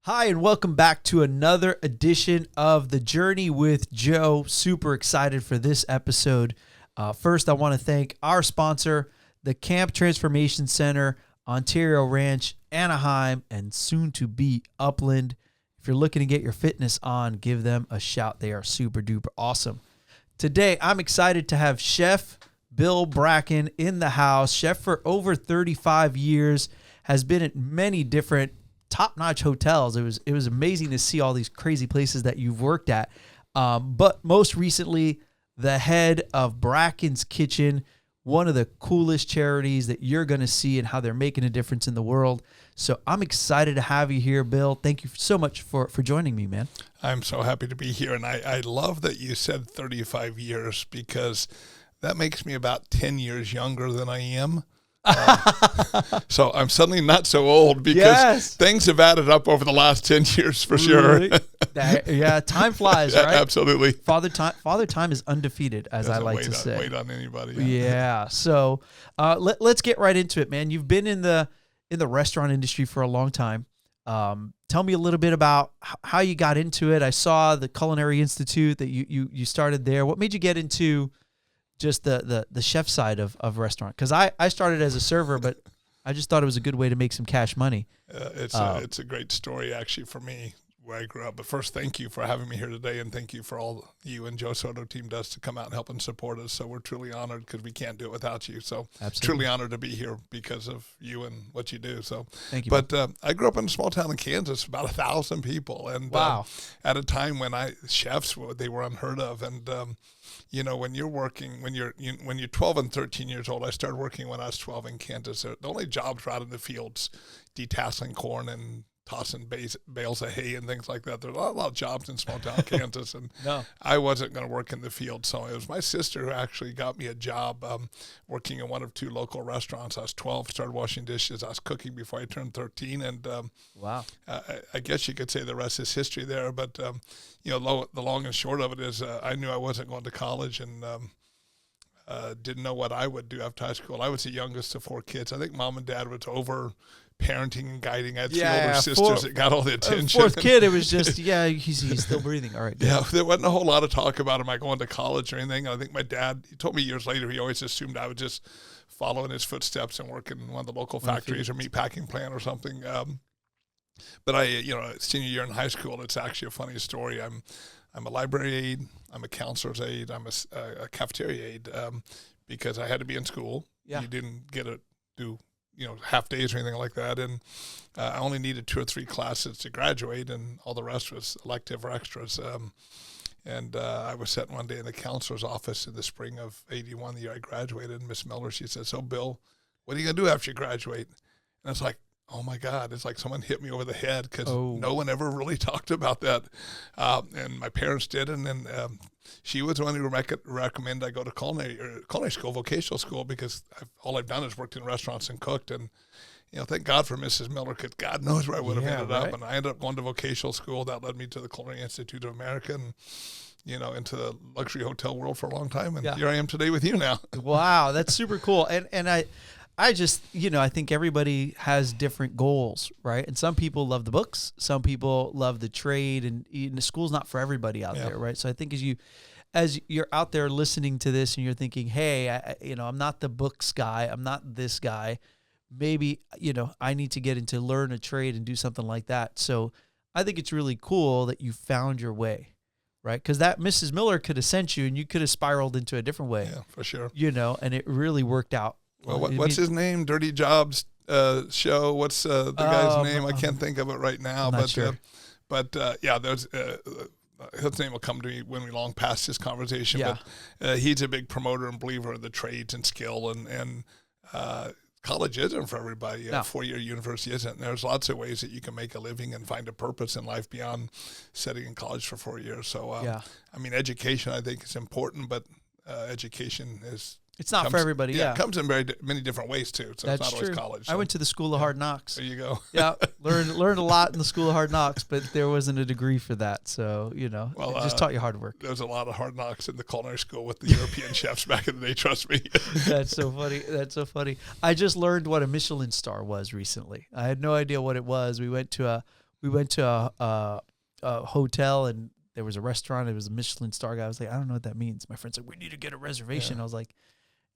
Hi, and welcome back to another edition of The Journey with Joe. Super excited for this episode. First, I want to thank our sponsor, the Camp Transformation Center, Ontario Ranch, Anaheim, and soon to be Upland. If you're looking to get your fitness on, give them a shout. They are super duper awesome. Today, I'm excited to have Chef Bill Bracken in the house. Chef for over 35 years, has been at many different top-notch hotels. It was amazing to see all these crazy places that you've worked at. But most recently, the head of Brackens Kitchen, one of the coolest charities that you're going to see and how they're making a difference in the world. So I'm excited to have you here, Bill. Thank you so much for joining me, man. I'm so happy to be here. And I love that you said 35 years because that makes me about 10 years younger than I am. So I'm suddenly not so old because things have added up over the last 10 years for sure. Really? Yeah, time flies, right? Absolutely. Father time is undefeated, as Doesn't I like to say. Wait on anybody. Yeah. So let's get right into it, man. You've been in the restaurant industry for a long time. Tell me a little bit about how you got into it. I saw the Culinary Institute that you started there. What made you get into just the chef side of restaurant? Because I started as a server, but I just thought it was a good way to make some cash money. It's a great story actually for me where I grew up. But first, thank you for having me here today, and thank you for all you and Joe Soto team does to come out and help and support us. So we're truly honored because we can't do it without you. So Absolutely. Truly honored to be here because of you and what you do. So Thank you. But I grew up in a small town in Kansas, about 1,000 people, and Wow. At a time when chefs they were unheard of, and when you're working, when you're 12 and 13 years old, I started working when I was 12 in Kansas. The only jobs were out in the fields, detasseling corn and tossing bales of hay and things like that. There's a lot of jobs in small town Kansas, and No. I wasn't going to work in the field. So it was my sister who actually got me a job working in one of two local restaurants. I was 12, started washing dishes. I was cooking before I turned 13, and Wow. I guess you could say the rest is history there. But the long and short of it is I knew I wasn't going to college, and didn't know what I would do after high school. I was the youngest of 4 kids. I think mom and dad was over parenting and guiding. I had 3 older sisters that got all the attention. Fourth kid, it was just, he's still breathing. All right. Yeah, there wasn't a whole lot of talk about am I going to college or anything. I think my dad, he told me years later, he always assumed I would just follow in his footsteps and work in one of the local factories or meat packing plant or something. But senior year in high school, it's actually a funny story. I'm a library aide, I'm a counselor's aide, I'm a cafeteria aide because I had to be in school. Yeah. You didn't get to do half days or anything like that, and I only needed 2 or 3 classes to graduate, and all the rest was elective or extras. I was sitting one day in the counselor's office in the spring of '81, the year I graduated, and Miss Miller, she said, "So Bill, what are you gonna do after you graduate?" And it's like, oh my God, it's like someone hit me over the head because no one ever really talked about that. And my parents did. And then she was the one who recommended I go to culinary school, vocational school, because all I've done is worked in restaurants and cooked. And, thank God for Mrs. Miller, because God knows where I would have ended up. And I ended up going to vocational school. That led me to the Culinary Institute of America and, into the luxury hotel world for a long time. And here I am today with you now. Wow, that's super cool. And I just, I think everybody has different goals, right? And some people love the books, some people love the trade, and the school's not for everybody out there, right? So I think as you're out there listening to this and you're thinking, hey, I'm not the books guy, I'm not this guy, maybe, I need to get into learn a trade and do something like that. So I think it's really cool that you found your way, right? Because that Mrs. Miller could have sent you and you could have spiraled into a different way. Yeah, for sure. And it really worked out. Well, what's his name? Dirty Jobs show. What's the guy's name? I can't think of it right now. Not sure. There's his name will come to me when we long past this conversation. Yeah. But he's a big promoter and believer in the trades and skill, and college isn't for everybody. No. 4-year university isn't. And there's lots of ways that you can make a living and find a purpose in life beyond sitting in college for 4 years. So, education I think is important, but education is. It's not for everybody. Yeah, it comes in many different ways too. So that's it's not true. always college. So. I went to the School of Hard Knocks. There you go. Yeah, learned a lot in the School of Hard Knocks, but there wasn't a degree for that. So it just taught you hard work. There's a lot of hard knocks in the culinary school with the European chefs back in the day. Trust me. That's so funny. That's so funny. I just learned what a Michelin star was recently. I had no idea what it was. We went to we went to a hotel, and there was a restaurant. It was a Michelin Star guy. I was like, I don't know what that means. My friend's like, we need to get a reservation. Yeah. I was like,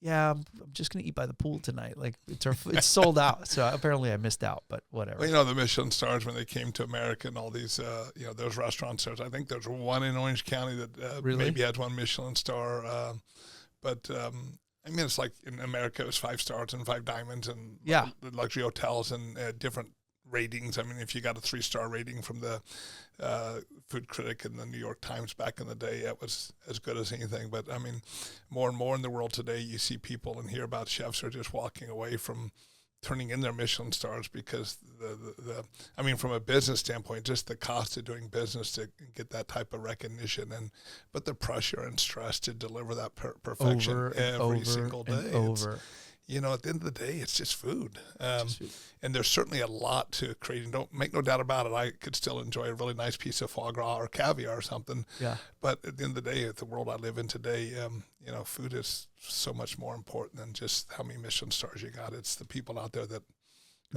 yeah, I'm just gonna eat by the pool tonight. Like it's sold out. So apparently I missed out, but whatever. Well, you know, the Michelin Stars, when they came to America and all these, you know, those restaurants. I think there's one in Orange County that Really? maybe had one Michelin star. But I mean, it's like in America, it was 5 stars and 5 diamonds, and Yeah. the luxury hotels and different ratings. I mean, if you got a 3-star rating from the Food Critic and the New York Times back in the day, that was as good as anything. But I mean, more and more in the world today, you see people and hear about chefs are just walking away from turning in their Michelin stars because I mean, from a business standpoint, just the cost of doing business to get that type of recognition, but the pressure and stress to deliver that perfection every single day. You know, at the end of the day, it's just food. And there's certainly a lot to creating. Don't make no doubt about it. I could still enjoy a really nice piece of foie gras or caviar or something. Yeah. But at the end of the day, at the world I live in today, you know, food is so much more important than just how many Michelin stars you got. It's the people out there that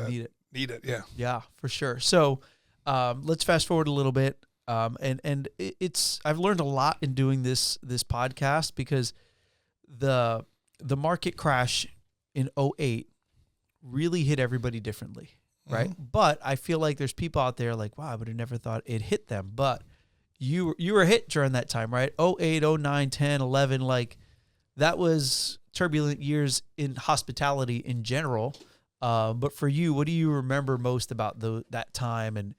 need it. Yeah. Yeah, for sure. So let's fast forward a little bit. And I've learned a lot in doing this podcast, because the market crash in 2008 really hit everybody differently, right? Mm-hmm. But I feel like there's people out there like, wow, I would have never thought it hit them. But you were hit during that time, right? 2008, 2009, 10, 11, like that was turbulent years in hospitality in general. But for you, what do you remember most about that time? And,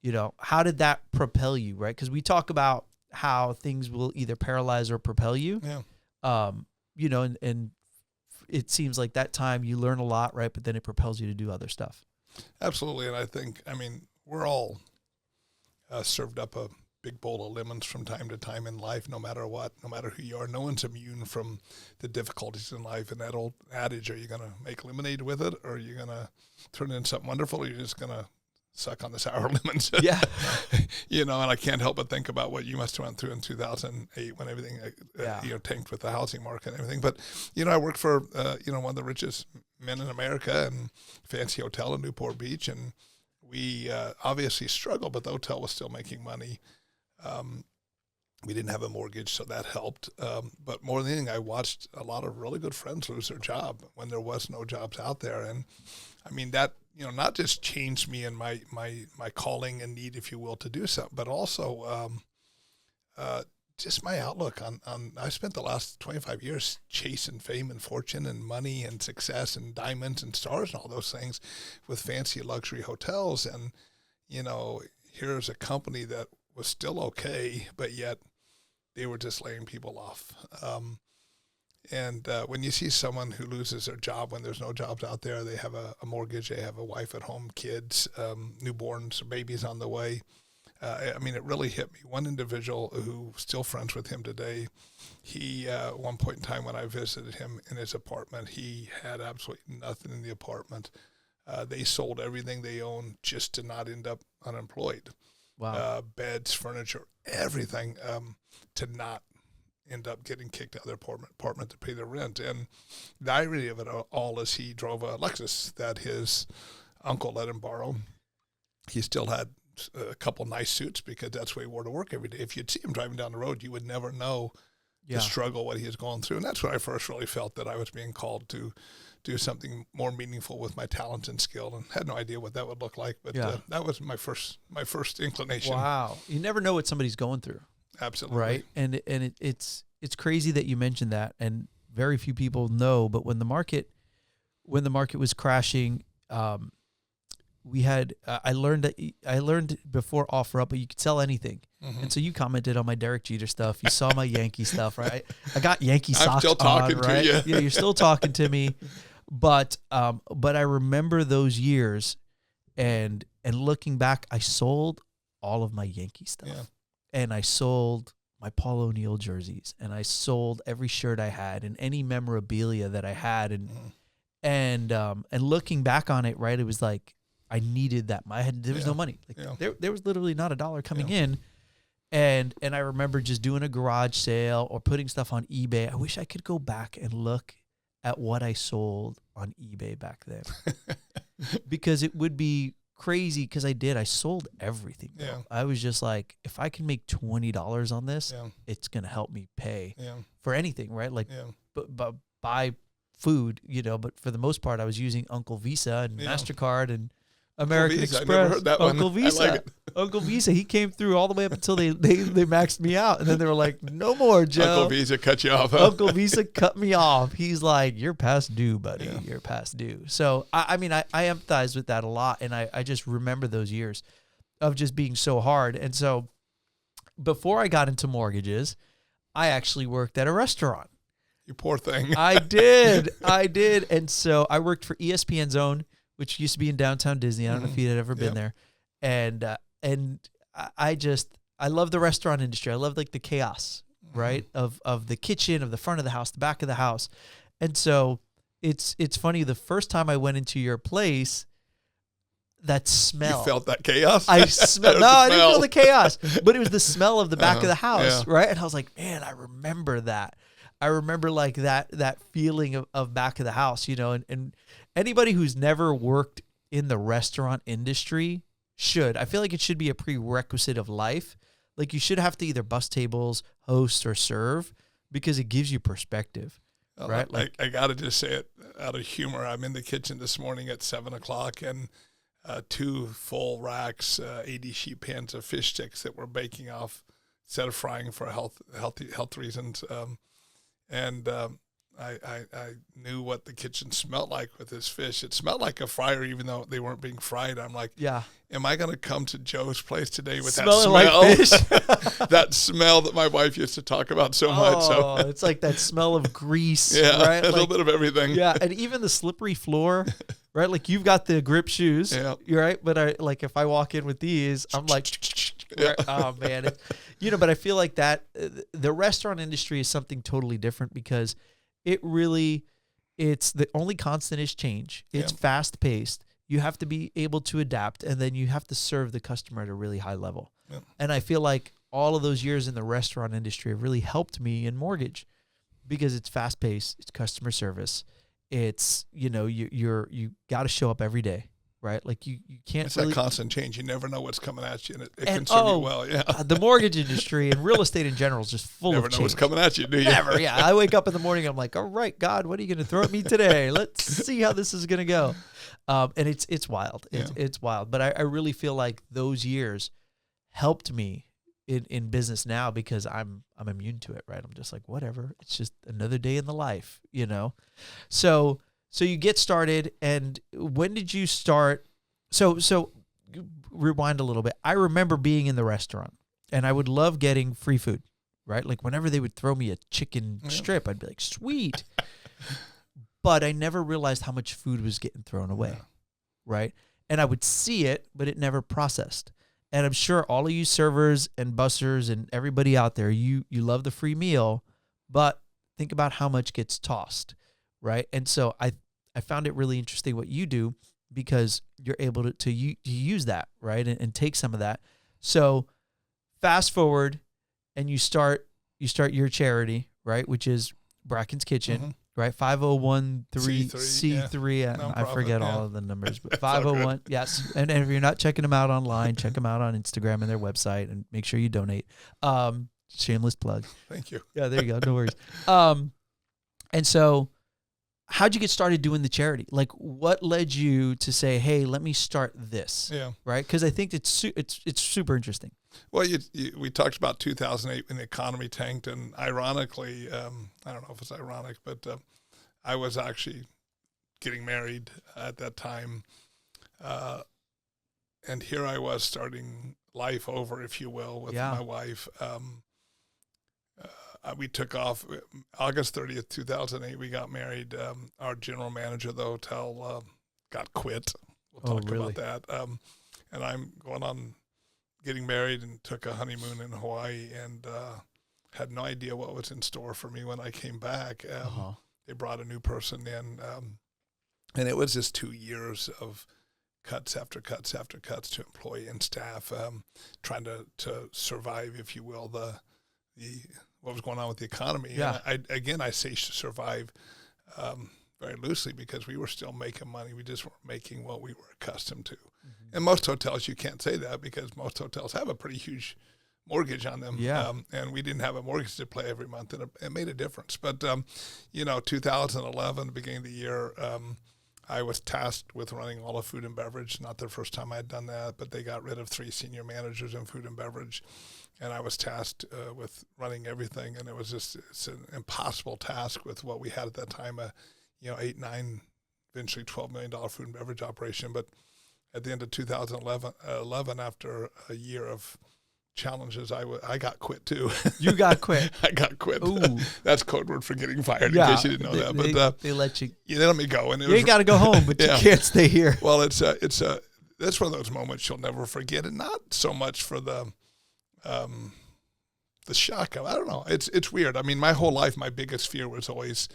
you know, how did that propel you, right? Because we talk about how things will either paralyze or propel you. Yeah. You know, and it seems like that time you learn a lot, right? But then it propels you to do other stuff. Absolutely. And I think, I mean, we're all served up a big bowl of lemons from time to time in life, no matter what, no matter who you are. No one's immune from the difficulties in life. And that old adage, are you going to make lemonade with it, or are you going to turn it into something wonderful, or are you just going to suck on the sour lemons? Yeah. You know, and I can't help but think about what you must have went through in 2008 when everything, you know, tanked with the housing market and everything. But, you know, I worked for, you know, one of the richest men in America, and fancy hotel in Newport Beach. And we obviously struggled, but the hotel was still making money. We didn't have a mortgage, so that helped. But more than anything, I watched a lot of really good friends lose their job when there was no jobs out there. And I mean, that, you know, not just changed me and my calling and need, if you will, to do something, but also just my outlook on I spent the last 25 years chasing fame and fortune and money and success and diamonds and stars and all those things with fancy luxury hotels. And, you know, here's a company that was still okay, but yet they were just laying people off. And when you see someone who loses their job when there's no jobs out there, they have a mortgage, they have a wife at home, kids, newborns, babies on the way. I mean, it really hit me. One individual who's still friends with him today, he, at one point in time when I visited him in his apartment, he had absolutely nothing in the apartment. They sold everything they owned just to not end up unemployed. Wow. Beds, furniture, everything, to not end up getting kicked out of their apartment to pay their rent. And the irony of it all is he drove a Lexus that his uncle let him borrow. He still had a couple nice suits because that's what he wore to work every day. If you'd see him driving down the road, you would never know the struggle, what he was going through. And that's when I first really felt that I was being called to do something more meaningful with my talent and skill, and had no idea what that would look like. But that was my first inclination. Wow. You never know what somebody's going through. Absolutely. Right. And it's crazy that you mentioned that, and very few people know, but when the market was crashing, we had, I learned before OfferUp, but you could sell anything. Mm-hmm. And so you commented on my Derek Jeter stuff. You saw my Yankee stuff, right? I got Yankee socks I'm still talking on, right? to you. Yeah, you're still talking to me. But I remember those years, and looking back, I sold all of my Yankee stuff. Yeah. And I sold my Paul O'Neill jerseys, and I sold every shirt I had and any memorabilia that I had. And looking back on it, right, it was like I needed that. There was no money. Like there was literally not $1 coming in. And I remember just doing a garage sale or putting stuff on eBay. I wish I could go back and look at what I sold on eBay back then. Because it would be crazy because I sold everything. Bro. Yeah. I was just like, if I can make $20 on this, Yeah. it's going to help me pay Yeah. for anything, right? Like, Yeah. but buy food, but for the most part, I was using Uncle Visa and MasterCard and American Visa, Express. I never heard that Uncle one. Visa. I like it. Uncle Visa, he came through all the way up until they maxed me out. And then they were like, no more, Joe. Uncle Visa cut you off. Huh? Uncle Visa cut me off. He's like, you're past due, buddy. Yeah. You're past due. So, I mean, I empathize with that a lot. And I just remember those years of just being so hard. And so before I got into mortgages, I actually worked at a restaurant. You poor thing. I did. And so I worked for ESPN Zone, which used to be in downtown Disney. I don't know if you had ever been there. And I love the restaurant industry. I love like the chaos, right? Of the kitchen, of the front of the house, the back of the house. And so it's funny. The first time I went into your place, that smell. You felt that chaos? I smelled. No, I didn't feel the chaos, but it was the smell of the back of the house, Yeah. right? And I was like, man, I remember that. I remember like that feeling of back of the house, and anybody who's never worked in the restaurant industry should. I feel like it should be a prerequisite of life. Like you should have to either bus tables, host, or serve because it gives you perspective, right? Like I got to just say it out of humor. I'm in the kitchen this morning at 7:00 and 2 full racks, 80 sheet pans of fish sticks that we're baking off instead of frying for health reasons. I knew what the kitchen smelled like with this fish. It smelled like a fryer, even though they weren't being fried. I'm like, yeah. Am I going to come to Joe's place today with Smelling that smell? like fish? That smell that my wife used to talk about so much. So it's like that smell of grease, yeah, right? a little bit of everything. Yeah, and even the slippery floor, right? Like you've got the grip shoes, you're right. But if I walk in with these, I'm like, right? Oh man, but I feel like that the restaurant industry is something totally different because it's the only constant is change. It's fast paced. You have to be able to adapt, and then you have to serve the customer at a really high level. Yeah. And I feel like all of those years in the restaurant industry have really helped me in mortgage because it's fast paced, it's customer service. It's, you got to show up every day, right? Like you can't It's really that constant change. You never know what's coming at you, and it can serve you well. Yeah. The mortgage industry and real estate in general is just full Never of know change. what's coming at you, do you? Never, yeah. I wake up in the morning, I'm like, all right, God, what are you going to throw at me today? Let's see how this is going to go. And it's wild. It's wild. But I really feel like those years helped me in business now because I'm immune to it, right? I'm just like, whatever. It's just another day in the life, So you get started, and when did you start? So rewind a little bit. I remember being in the restaurant, and I would love getting free food, right? Like whenever they would throw me a chicken strip, I'd be like, sweet. But I never realized how much food was getting thrown away, right? And I would see it, but it never processed. And I'm sure all of you servers and bussers and everybody out there, you love the free meal, but think about how much gets tossed, right? And so I found it really interesting what you do because you're able to use that, right? And take some of that. So fast forward and you start your charity, right? Which is Brackens Kitchen, right? 5013C3. I forget all of the numbers, but 501. Yes. And if you're not checking them out online, check them out on Instagram and their website and make sure you donate. Shameless plug. Thank you. Yeah, there you go. No worries. And so how'd you get started doing the charity? Like what led you to say, hey, let me start this? Yeah. Right. Cause I think it's super interesting. Well, we talked about 2008 when the economy tanked, and ironically, I don't know if it's ironic, but I was actually getting married at that time, and here I was starting life over, if you will, with my wife. We took off August 30th, 2008. We got married. Our general manager of the hotel got quit. We'll talk about that. And I'm going on getting married and took a honeymoon in Hawaii and had no idea what was in store for me when I came back. They brought a new person in, and it was just 2 years of cuts after cuts after cuts to employee and staff, trying to survive, if you will, the what was going on with the economy. Yeah. And I say survive very loosely because we were still making money. We just weren't making what we were accustomed to. And most hotels, you can't say that because most hotels have a pretty huge mortgage on them. Yeah. And we didn't have a mortgage to pay every month, and it made a difference. But, 2011, the beginning of the year, I was tasked with running all of food and beverage. Not the first time I had done that, but they got rid of 3 senior managers in food and beverage. And I was tasked with running everything. And it's an impossible task with what we had at that time, $8, $9, eventually $12 million food and beverage operation. But at the end of 2011, after a year of challenges, I got quit too. You got quit. I got quit. Ooh. That's code word for getting fired. Yeah, In case you didn't know that. But they let you. They let me go, and You ain't got to go home, but Yeah. you can't stay here. Well, that's one of those moments you'll never forget, and not so much for the shock of, I don't know. It's weird. I mean, my whole life, my biggest fear was always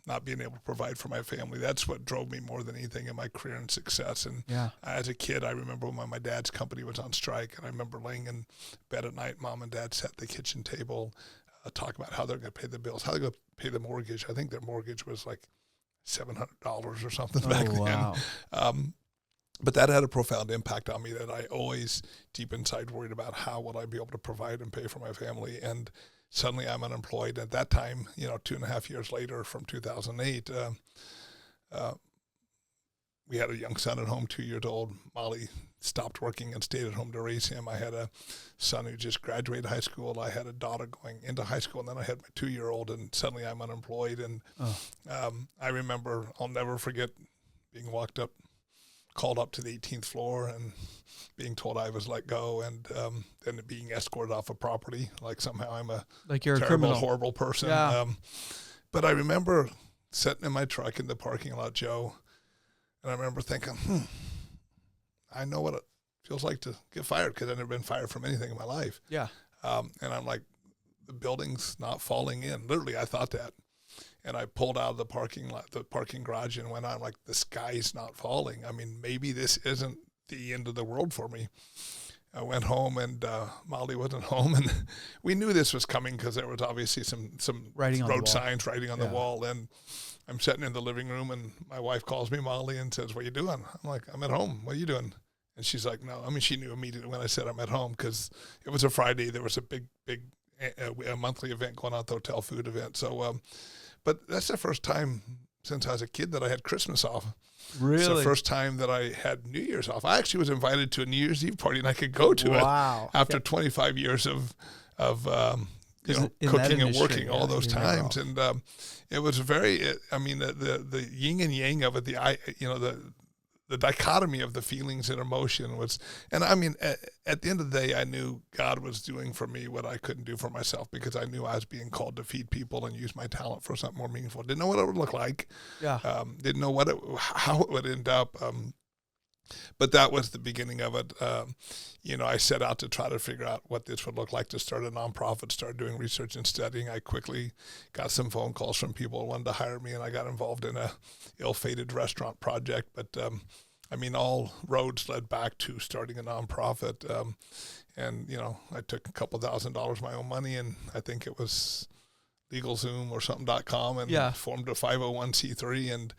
not being able to provide for my family. That's what drove me more than anything in my career and success. And as a kid, I remember when my dad's company was on strike, and I remember laying in bed at night, Mom and Dad sat at the kitchen table, talk about how they're going to pay the bills, how they're going to pay the mortgage. I think their mortgage was like $700 or something back wow. then. But that had a profound impact on me, that I always deep inside worried about how will I be able to provide and pay for my family. And suddenly I'm unemployed. At that time, 2.5 years later, from 2008, we had a young son at home, 2 years old. Molly stopped working and stayed at home to raise him. I had a son who just graduated high school. I had a daughter going into high school, and then I had my 2-year-old, and suddenly I'm unemployed. And I remember, I'll never forget being called up to the 18th floor and being told I was let go, and then being escorted off a property, like somehow I'm you're terrible, a criminal, horrible person. Yeah. But I remember sitting in my truck in the parking lot, Joe, and I remember thinking, I know what it feels like to get fired, because I've never been fired from anything in my life. Yeah. And I'm like, the building's not falling in. Literally, I thought that. And I pulled out of the parking garage, and went on like, the sky's not falling. I mean, maybe this isn't the end of the world for me. I went home, and Molly wasn't home, and we knew this was coming because there was obviously some Writing on road the wall. signs writing on the wall. And I'm sitting in the living room, and my wife calls me, Molly, and says, "What are you doing?" I'm like, "I'm at home. What are you doing?" And she's like, "No." I mean, she knew immediately when I said I'm at home, because it was a Friday. There was a big a monthly event going on at the hotel, food event. So, but that's the first time since I was a kid that I had Christmas off. Really? It's the first time that I had New Year's off. I actually was invited to a New Year's Eve party, and I could go to it after 25 years of cooking and working all those times. And it was the yin and yang of it, the dichotomy of the feelings and emotion was, and I mean, at the end of the day, I knew God was doing for me what I couldn't do for myself, because I knew I was being called to feed people and use my talent for something more meaningful. Didn't know what it would look like. Yeah. Didn't know how it would end up. But that was the beginning of it. I set out to try to figure out what this would look like, to start a nonprofit, start doing research and studying. I quickly got some phone calls from people who wanted to hire me, and I got involved in a ill-fated restaurant project. But, all roads led back to starting a nonprofit. I took a couple $1,000 of my own money, and I think it was LegalZoom or something.com, and formed a 501c3,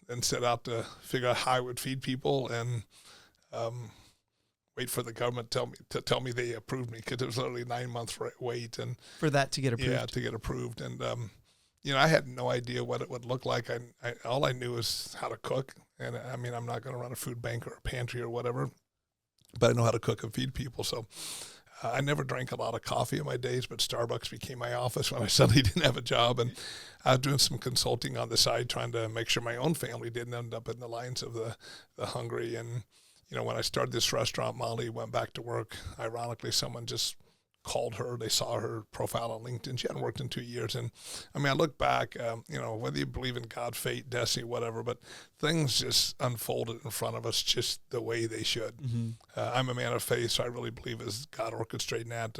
and set out to figure out how I would feed people, and wait for the government to tell me they approved me, because it was literally a 9-month wait, and for that to get approved. Yeah, to get approved. And I had no idea what it would look like. All I knew was how to cook, and I'm not going to run a food bank or a pantry or whatever, but I know how to cook and feed people. So I never drank a lot of coffee in my days, but Starbucks became my office when I suddenly didn't have a job. And I was doing some consulting on the side, trying to make sure my own family didn't end up in the lines of the hungry. And, when I started this restaurant, Molly went back to work. Ironically, someone just called her. They saw her profile on LinkedIn. She hadn't worked in 2 years. And I look back, whether you believe in God, fate, destiny, whatever, but things just unfolded in front of us just the way they should. Mm-hmm. I'm a man of faith, so I really believe as God orchestrating that.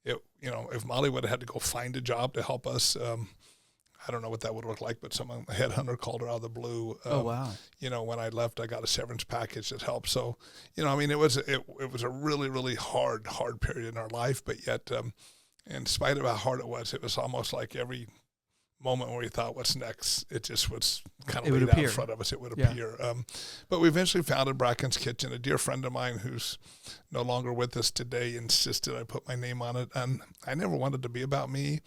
If Molly would have had to go find a job to help us, I don't know what that would look like, but a headhunter called her out of the blue. Oh, wow. When I left, I got a severance package that helped. So, it was a really, really hard period in our life, but yet, in spite of how hard it was almost like every moment where we thought, what's next? It just was kind It of would laid out in appear. front of us. It would Yeah. appear. But we eventually founded Brackens Kitchen. A dear friend of mine who's no longer with us today insisted I put my name on it. And I never wanted to be about me.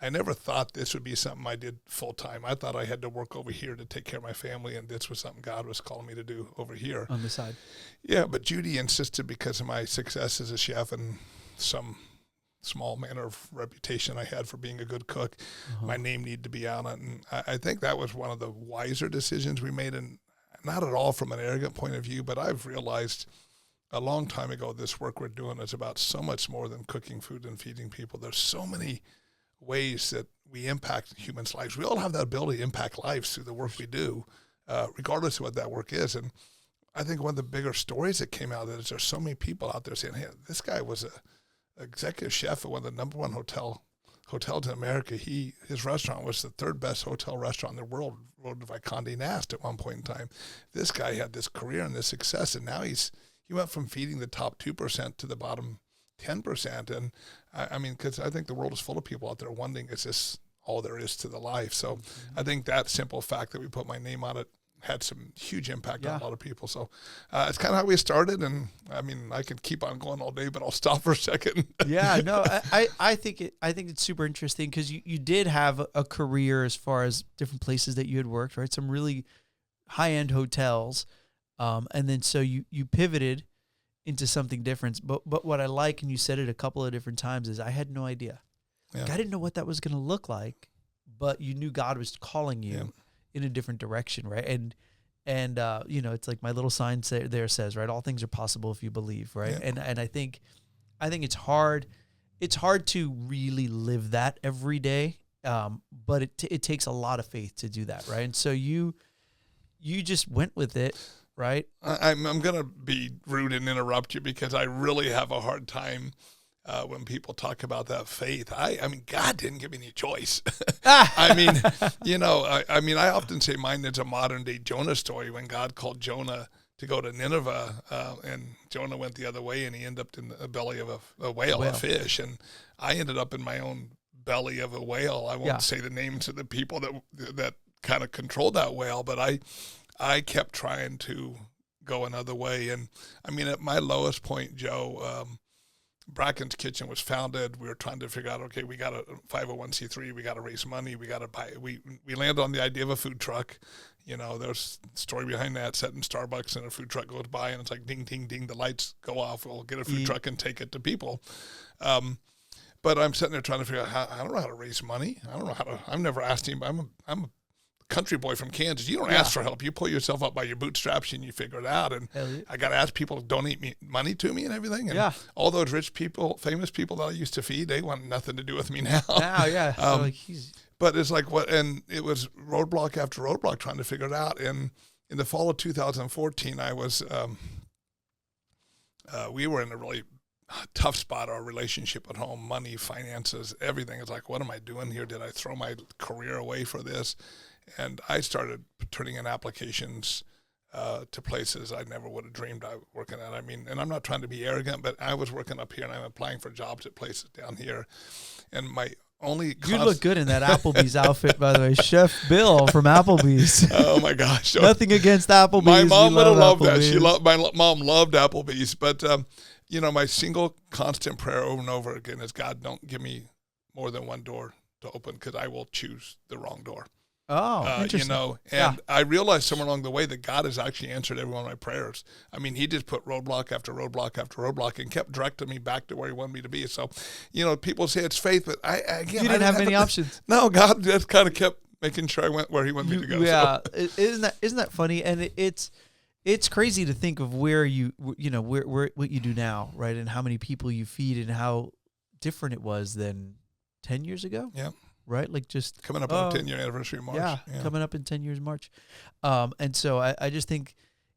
I never thought this would be something I did full time. I thought I had to work over here to take care of my family, and this was something God was calling me to do over here. On the side. Yeah, but Judy insisted because of my success as a chef and some small manner of reputation I had for being a good cook, my name needed to be on it. And I think that was one of the wiser decisions we made, and not at all from an arrogant point of view, but I've realized a long time ago this work we're doing is about so much more than cooking food and feeding people. There's so many ways that we impact humans' lives. We all have that ability to impact lives through the work we do, regardless of what that work is. And I think one of the bigger stories that came out of it is there's so many people out there saying, hey, this guy was a executive chef at one of the number one hotels in America. His restaurant was the third best hotel restaurant in the world, voted by Condé Nast at one point in time. This guy had this career and this success, and now he went from feeding the top 2% to the bottom 10%. And I mean, because I think the world is full of people out there wondering, is this all there is to the life? So I think that simple fact that we put my name on it had some huge impact on a lot of people. So it's kind of how we started. And I mean, I could keep on going all day, but I'll stop for a second. Yeah, no, I think it's super interesting because you did have a career as far as different places that you had worked, right? Some really high-end hotels. And then so you pivoted into something different. But what I like, and you said it a couple of different times, is I had no idea. Yeah. Like, I didn't know what that was going to look like, but you knew God was calling you in a different direction, right? And it's like my little sign there says, right, all things are possible if you believe, right? Yeah. And I think it's hard to really live that every day, but it takes a lot of faith to do that, right? And so you just went with it, right? I'm going to be rude and interrupt you because I really have a hard time when people talk about that faith. I mean, God didn't give me any choice. I mean, I often say mine is a modern day Jonah story when God called Jonah to go to Nineveh, and Jonah went the other way and he ended up in the belly of a whale, a fish. And I ended up in my own belly of a whale. I won't say the names of the people that kind of controlled that whale, but I kept trying to go another way. And I mean, at my lowest point, Joe, Brackens Kitchen was founded. We were trying to figure out, okay, we got a 501c3, we got to raise money, we got to buy. We landed on the idea of a food truck. You know, there's a story behind that. Sitting Starbucks and a food truck goes by and it's like ding, ding, ding, the lights go off. We'll get a food truck and take it to people. But I'm sitting there trying to figure out I don't know how to raise money. I don't know how to. I've never asked him. I'm a country boy from Kansas. You don't ask for help. You pull yourself up by your bootstraps and you figure it out. And I got to ask people to donate money to me and everything. And all those rich people, famous people that I used to feed, they want nothing to do with me now. But it's like and it was roadblock after roadblock trying to figure it out. And in the fall of 2014, I was, we were in a really tough spot, our relationship at home, money, finances, everything. It's like, what am I doing here? Did I throw my career away for this? And I started turning in applications to places I never would have dreamed I was working at. I mean, and I'm not trying to be arrogant, but I was working up here and I'm applying for jobs at places down here. And my only you look good in that Applebee's outfit, by the way. Chef Bill from Applebee's. Oh my gosh! Nothing against Applebee's. My mom would have loved that. My mom loved Applebee's, but my single constant prayer over and over again is, God, don't give me more than one door to open because I will choose the wrong door. Oh, interesting. I realized somewhere along the way that God has actually answered every one of my prayers. I mean, he just put roadblock after roadblock after roadblock and kept directing me back to where he wanted me to be. So, people say it's faith, but I didn't have many options. No, God just kind of kept making sure I went where he wanted me to go. Yeah. So. Isn't that funny? And it's crazy to think of where where what you do now, right? And how many people you feed and how different it was than 10 years ago. Yeah. Right? Like just coming up on a 10-year anniversary in March. Yeah, coming up in 10 years March. And so I just think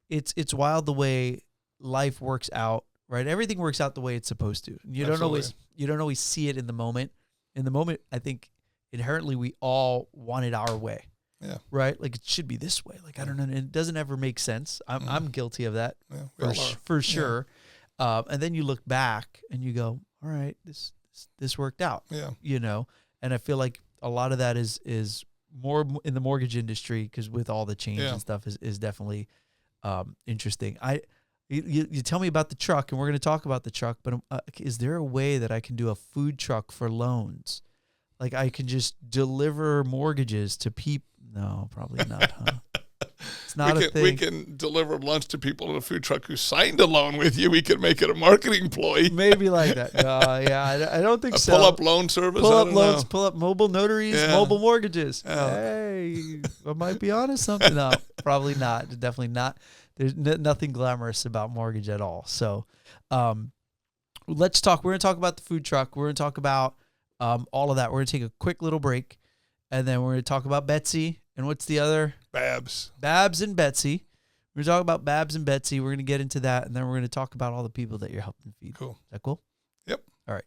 it's wild the way life works out, right? Everything works out the way it's supposed to. You don't always see it in the moment. In the moment, I think inherently we all want it our way. Yeah. Right? Like it should be this way. Like I don't know, and it doesn't ever make sense. I'm guilty of that. Yeah, for sure. And then you look back and you go, all right, this worked out. Yeah. And I feel like a lot of that is more in the mortgage industry, because with all the change Yeah. and stuff is definitely interesting. You tell me about the truck, and we're going to talk about the truck, but is there a way that I can do a food truck for loans? Like I can just deliver mortgages to people? No, probably not, huh? It's not a thing. We can deliver lunch to people in a food truck who signed a loan with you. We can make it a marketing ploy. Maybe like that. Yeah, I don't think A so. pull-up loan service. Pull I up don't loans, know. pull up mobile notaries, Yeah. mobile mortgages. Yeah. Hey, I might be onto something. No, probably not. Definitely not. There's nothing glamorous about mortgage at all. So let's talk. We're going to talk about the food truck. We're going to talk about all of that. We're going to take a quick little break, and then we're going to talk about Betsy. And what's the other? Babs and Betsy. We're going to talk about Babs and Betsy. We're going to get into that, and then we're going to talk about all the people that you're helping feed. Cool. Is that cool? Yep. All right.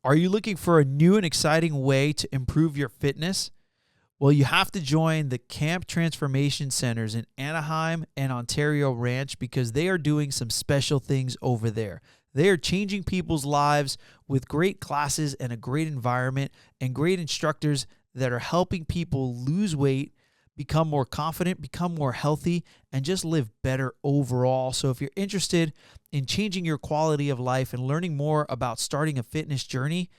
Are you looking for a new and exciting way to improve your fitness? Well, you have to join the Camp Transformation Centers in Anaheim and Ontario Ranch, because they are doing some special things over there. They are changing people's lives with great classes and a great environment and great instructors that are helping people lose weight, become more confident, become more healthy, and just live better overall. So if you're interested in changing your quality of life and learning more about starting a fitness journey,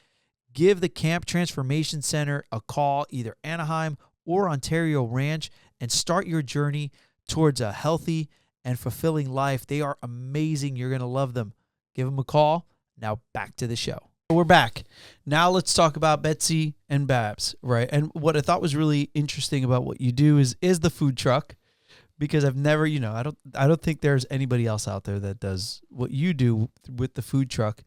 give the Camp Transformation Center a call, either Anaheim or Ontario Ranch, and start your journey towards a healthy and fulfilling life. They are amazing. You're going to love them. Give them a call. Now back to the show. We're back. Now let's talk about Betsy and Babs, right? And what I thought was really interesting about what you do is the food truck, because I've never, I don't think there's anybody else out there that does what you do with the food truck.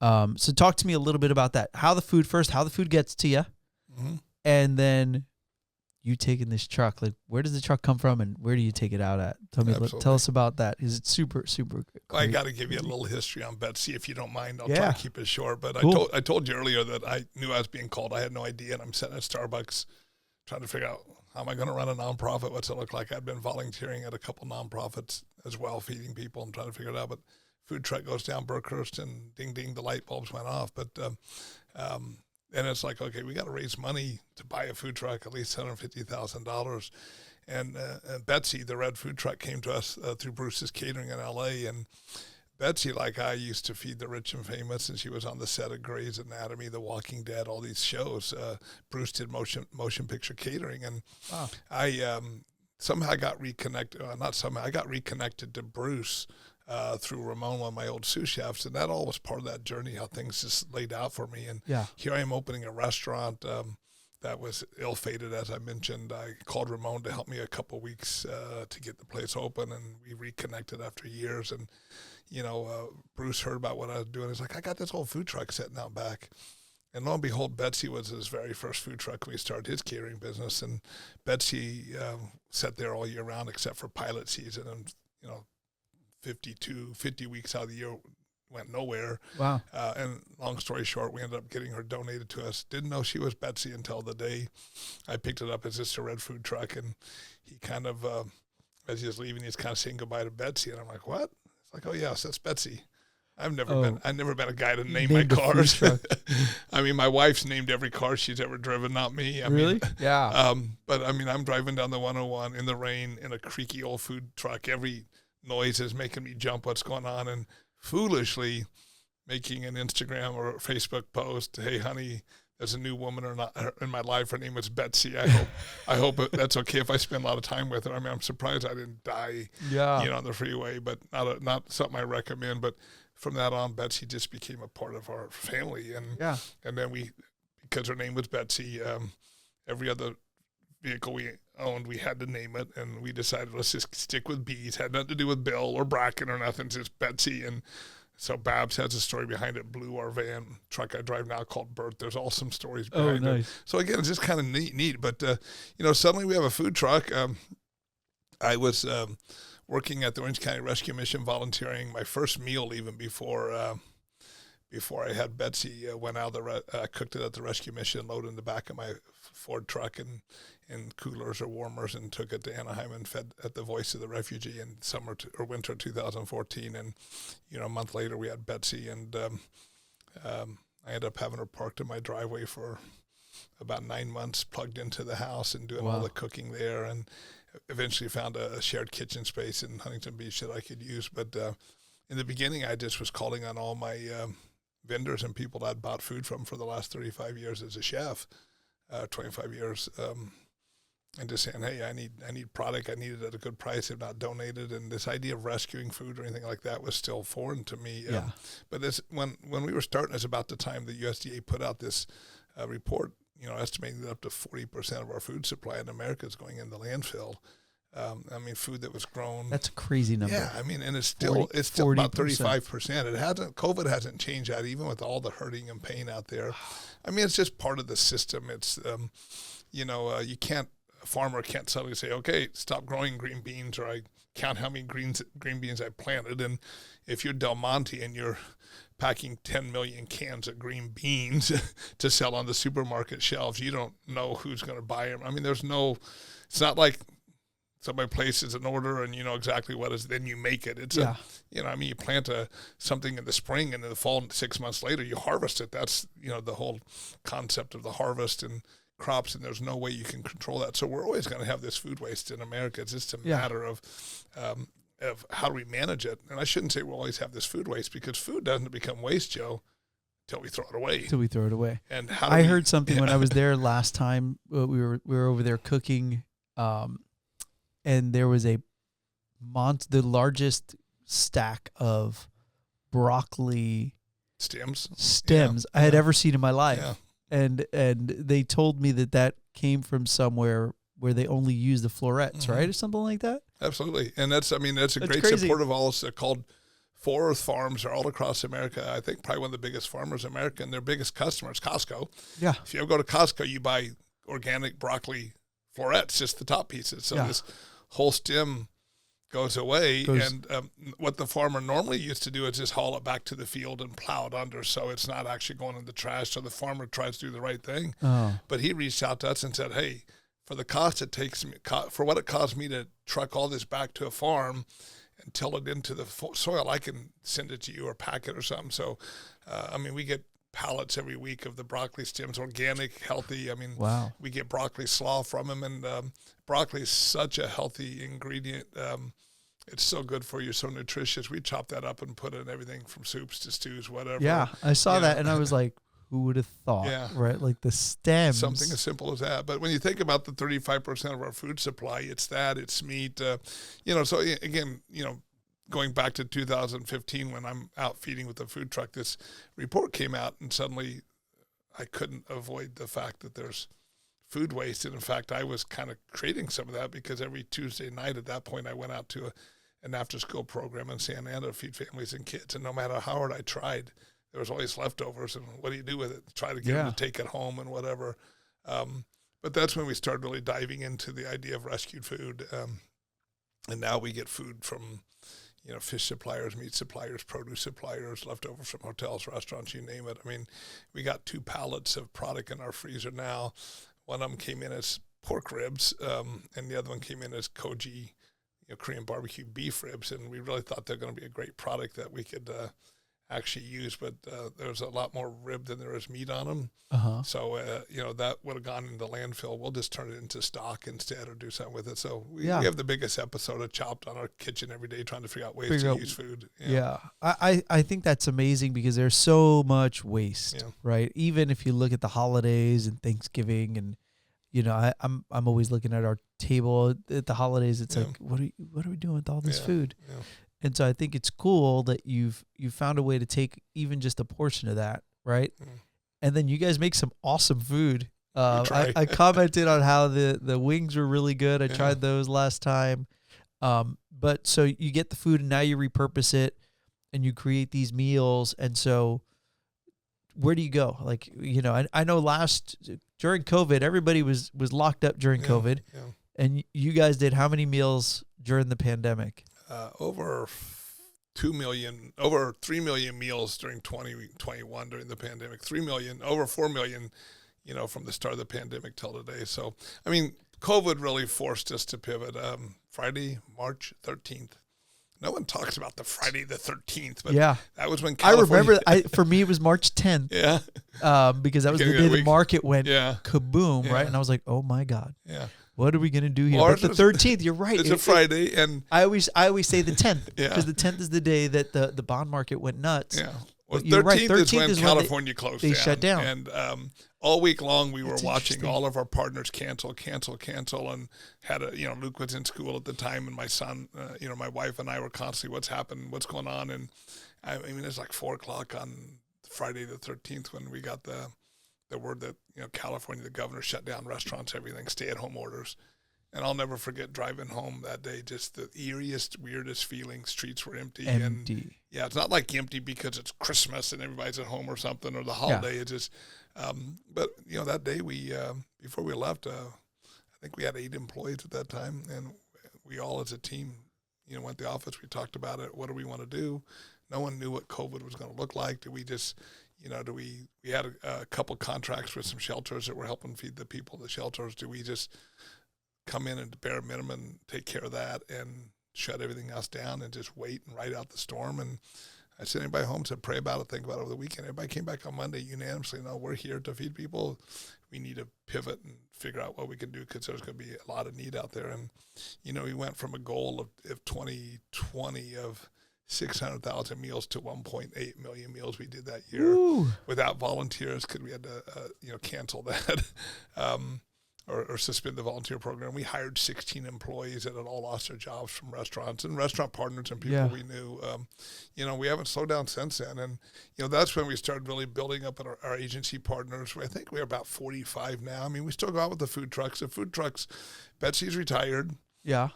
So talk to me a little bit about that. How the food gets to you, Mm-hmm. and then you taking this truck. Like, where does the truck come from, and where do you take it out at? Tell us about that. Is it super great? I got to give you a little history on Betsy, if you don't mind. I'll try Yeah. to keep it short. But Cool. I told you earlier that I knew I was being called. I had no idea, and I'm sitting at Starbucks trying to figure out, how am I going to run a nonprofit? What's it look like? I've been volunteering at a couple nonprofits as well, feeding people and trying to figure it out. But food truck goes down Berkhurst, and ding, ding, the light bulbs went off. But and it's like, okay, we got to raise money to buy a food truck, at least $150,000. And Betsy, the red food truck, came to us through Bruce's Catering in L.A. And Betsy, like I, used to feed the rich and famous, and she was on the set of Grey's Anatomy, The Walking Dead, all these shows. Bruce did motion picture catering, and Wow. I somehow got reconnected. I got reconnected to Bruce through Ramon, one of my old sous chefs, and that all was part of that journey, how things just laid out for me. And Yeah. here I am opening a restaurant that was ill-fated, as I mentioned. I called Ramon to help me a couple weeks to get the place open, and we reconnected after years. And Bruce heard about what I was doing. He's like, I got this whole food truck sitting out back. And lo and behold, Betsy was his very first food truck when he started his catering business. And Betsy sat there all year round except for pilot season. And, 50 weeks out of the year went nowhere. Wow. And long story short, we ended up getting her donated to us. Didn't know she was Betsy until the day I picked it up as just a red food truck. And he kind of, as he was leaving, he's kind of saying goodbye to Betsy. And I'm like, what? It's like, oh, yes, that's Betsy. I've never been a guy to name my cars. I mean, my wife's named every car she's ever driven, not me. I mean, Yeah. but I mean, I'm driving down the 101 in the rain in a creaky old food truck. Every noise is making me jump. What's going on? And foolishly making an Instagram or Facebook post. Hey, honey, there's a new woman in my life. Her name is Betsy. I hope that's okay if I spend a lot of time with her. I mean, I'm surprised I didn't die, on the freeway, but not something I recommend. But from that on, Betsy just became a part of our family. And then because her name was Betsy, every other vehicle we owned, we had to name it, and we decided let's just stick with B's. Had nothing to do with Bill or Bracken or nothing, just Betsy. And so Babs has a story behind it. Blue, our van truck I drive now, called Bert. There's all some stories behind it. So again, it's just kind of neat. But suddenly we have a food truck. I was working at the Orange County Rescue Mission, volunteering. My first meal, even before I had Betsy, went out. I cooked it at the rescue mission, loaded in the back of my Ford truck and coolers or warmers, and took it to Anaheim and fed at the Voice of the Refugee in winter 2014. And a month later, we had Betsy, and I ended up having her parked in my driveway for about 9 months plugged into the house and doing all the cooking there, and eventually found a shared kitchen space in Huntington Beach that I could use. But in the beginning, I just was calling on all my vendors and people that I'd bought food from for the last 35 years as a chef, 25 years, and just saying, hey, I need product. I need it at a good price, if not donated. And this idea of rescuing food or anything like that was still foreign to me. But this, when we were starting, it's about the time the USDA put out this report, estimating that up to 40% of our food supply in America is going in the landfill. Food that was grown. That's a crazy number. Yeah, and it's still about 35%. COVID hasn't changed that, even with all the hurting and pain out there. It's just part of the system. It's, a farmer can't suddenly say, okay, stop growing green beans, or I count how many green beans I planted. And if you're Del Monte and you're packing 10 million cans of green beans to sell on the supermarket shelves, you don't know who's going to buy them. It's not like somebody places an order and you know exactly what is, then you make it. It's you plant something in the spring, and in the fall, 6 months later, you harvest it. That's, the whole concept of the harvest and crops, and there's no way you can control that. So we're always going to have this food waste in America. It's just a matter of how do we manage it. And I shouldn't say we'll always have this food waste, because food doesn't become waste, Joe, until we throw it away. And I heard something when I was there last time. We were over there cooking, and there was the largest stack of broccoli stems I had ever seen in my life. Yeah. And they told me that came from somewhere where they only use the florets, right, or something like that. Absolutely, and that's a great crazy. Support of all called Forest Farms are all across America. I think probably one of the biggest farmers in America, and their biggest customer is Costco. Yeah, if you ever go to Costco, you buy organic broccoli florets, just the top pieces. So this whole stem goes away, and what the farmer normally used to do is just haul it back to the field and plow it under, so it's not actually going in the trash. So the farmer tries to do the right thing. But he reached out to us and said, hey, for the cost it takes me, for what it costs me to truck all this back to a farm and till it into the soil, I can send it to you or pack it or something. So, we get pallets every week of the broccoli stems, organic, healthy. Wow. We get broccoli slaw from them, and broccoli is such a healthy ingredient. It's so good for you, so nutritious. We chop that up and put it in everything from soups to stews, whatever. Yeah, I saw that, and I was like, who would have thought, right? Like the stems. Something as simple as that. But when you think about the 35% of our food supply, it's meat. So again, going back to 2015 when I'm out feeding with the food truck, this report came out, and suddenly I couldn't avoid the fact that there's food waste. And in fact, I was kind of creating some of that, because every Tuesday night at that point, I went out to an after-school program in Santa Ana to feed families and kids. And no matter how hard I tried, there was always leftovers. And what do you do with it? Try to get them to take it home and whatever. But that's when we started really diving into the idea of rescued food. And now we get food from fish suppliers, meat suppliers, produce suppliers, leftovers from hotels, restaurants, you name it. We got 2 pallets of product in our freezer now. One of them came in as pork ribs, and the other one came in as koji, Korean barbecue beef ribs. And we really thought they're going to be a great product that we could actually use, but there's a lot more rib than there is meat on them. So, that would have gone into the landfill. We'll just turn it into stock instead, or do something with it. So we have the biggest episode of Chopped on our kitchen every day, trying to figure out ways to use food. Yeah. I think that's amazing, because there's so much waste, right? Even if you look at the holidays and Thanksgiving, and I'm always looking at our table at the holidays. It's like, what are we doing with all this food? Yeah. And so I think it's cool that you've found a way to take even just a portion of that, right? And then you guys make some awesome food. I commented on how the wings were really good. I tried those last time. But so you get the food, and now you repurpose it, and you create these meals. And so where do you go? Like, I know during COVID, everybody was locked up during COVID. Yeah. And you guys did how many meals during the pandemic? Over 3 million meals during 2021 during the pandemic. 3 million, over 4 million, from the start of the pandemic till today. So, COVID really forced us to pivot. Friday, March 13th. No one talks about the Friday the 13th, but that was when California... I remember, for me, it was March 10th. Yeah. because that was the Beginning day of the the week. market went Yeah. kaboom, Yeah. right? And I was like, oh my God, Yeah. what are we going to do here? Ours But the 13th, you're right. It's a Friday, and I always say the 10th Yeah. because the 10th is the day that the bond market went nuts. yeah. Well, But you're right, 13th is when 13th California closed they down. shut down. And all week long, we were That's watching interesting. all of our partners cancel, and had Luke was in school at the time, and my son, my wife and I were constantly, what's happened, what's going on, and I mean, it's like 4:00 on Friday the 13th when we got the word that California, the governor shut down restaurants, everything, stay-at-home orders. And I'll never forget driving home that day, just the eeriest, weirdest feeling. Streets were empty. And yeah, it's not like empty because it's Christmas and everybody's at home or something, or the holiday. Yeah. It's just, but that day we, before we left, I think we had 8 employees at that time, and we all as a team, went to the office. We talked about it. What do we want to do? No one knew what COVID was going to look like. Do we just, we had a couple contracts with some shelters that were helping feed the people at the shelters. Do we just come in and bare minimum take care of that and shut everything else down and just wait and ride out the storm? And I sent everybody home, said pray about it, think about it over the weekend. Everybody came back on Monday unanimously, no, we're here to feed people. We need to pivot and figure out what we can do because there's going to be a lot of need out there. And, we went from a goal of 2020 of 600,000 meals to 1.8 million meals we did that year. Ooh. Without volunteers because we had to, cancel that. Or suspend the volunteer program. We hired 16 employees that had all lost their jobs from restaurants and restaurant partners and people we knew. We haven't slowed down since then. And, that's when we started really building up our agency partners. I think we're about 45 now. I mean, we still go out with the food trucks. The food trucks, Betsy's retired. Yeah.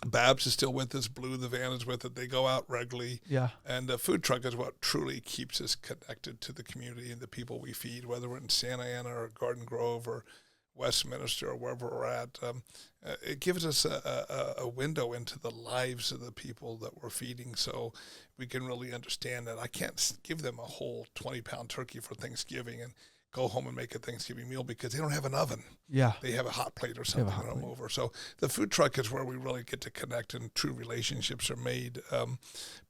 Babs is still with us. Blue, the van, is with it. They go out regularly. Yeah. And the food truck is what truly keeps us connected to the community and the people we feed, whether we're in Santa Ana or Garden Grove or Westminster or wherever we're at. It gives us a window into the lives of the people that we're feeding, so we can really understand that I can't give them a whole 20-pound turkey for Thanksgiving and go home and make a Thanksgiving meal because they don't have an oven. Yeah. They have a hot plate or something to come over. So the food truck is where we really get to connect and true relationships are made.